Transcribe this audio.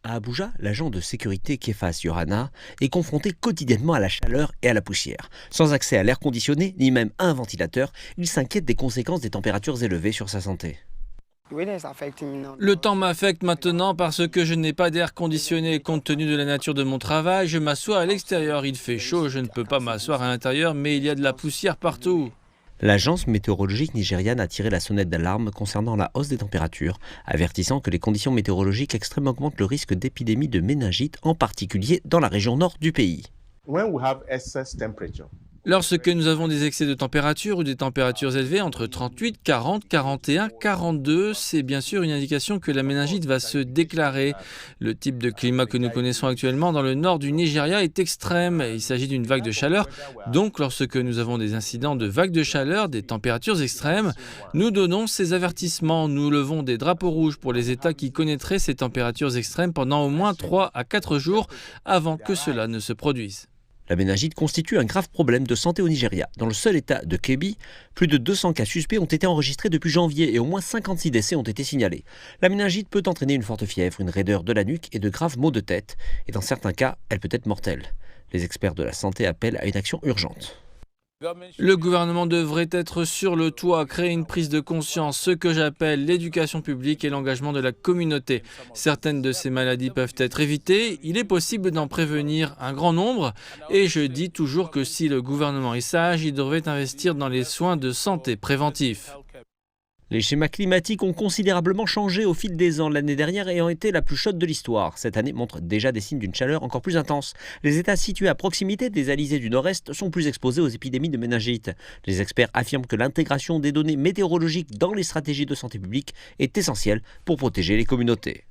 À Abuja, l'agent de sécurité Kefas Yohana est confronté quotidiennement à la chaleur et à la poussière. Sans accès à l'air conditionné, ni même à un ventilateur, il s'inquiète des conséquences des températures élevées sur sa santé. Le temps m'affecte maintenant parce que je n'ai pas d'air conditionné. Compte tenu de la nature de mon travail, je m'assois à l'extérieur. Il fait chaud, je ne peux pas m'asseoir à l'intérieur, mais il y a de la poussière partout. L'agence météorologique nigériane a tiré la sonnette d'alarme concernant la hausse des températures, avertissant que les conditions météorologiques extrêmes augmentent le risque d'épidémie de méningite, en particulier dans la région nord du pays. Lorsque nous avons des excès de température ou des températures élevées entre 38, 40, 41, 42, c'est bien sûr une indication que la méningite va se déclarer. Le type de climat que nous connaissons actuellement dans le nord du Nigeria est extrême. Il s'agit d'une vague de chaleur. Donc, lorsque nous avons des incidents de vagues de chaleur, des températures extrêmes, nous donnons ces avertissements. Nous levons des drapeaux rouges pour les États qui connaîtraient ces températures extrêmes pendant au moins 3 à 4 jours avant que cela ne se produise. La méningite constitue un grave problème de santé au Nigeria. Dans le seul état de Kebbi, plus de 200 cas suspects ont été enregistrés depuis janvier et au moins 56 décès ont été signalés. La méningite peut entraîner une forte fièvre, une raideur de la nuque et de graves maux de tête. Et dans certains cas, elle peut être mortelle. Les experts de la santé appellent à une action urgente. Le gouvernement devrait être sur le toit, créer une prise de conscience, ce que j'appelle l'éducation publique et l'engagement de la communauté. Certaines de ces maladies peuvent être évitées, il est possible d'en prévenir un grand nombre et je dis toujours que si le gouvernement est sage, il devrait investir dans les soins de santé préventifs. Les schémas climatiques ont considérablement changé au fil des ans, l'année dernière ayant été la plus chaude de l'histoire. Cette année montre déjà des signes d'une chaleur encore plus intense. Les États situés à proximité des alizés du Nord-Est sont plus exposés aux épidémies de méningite. Les experts affirment que l'intégration des données météorologiques dans les stratégies de santé publique est essentielle pour protéger les communautés.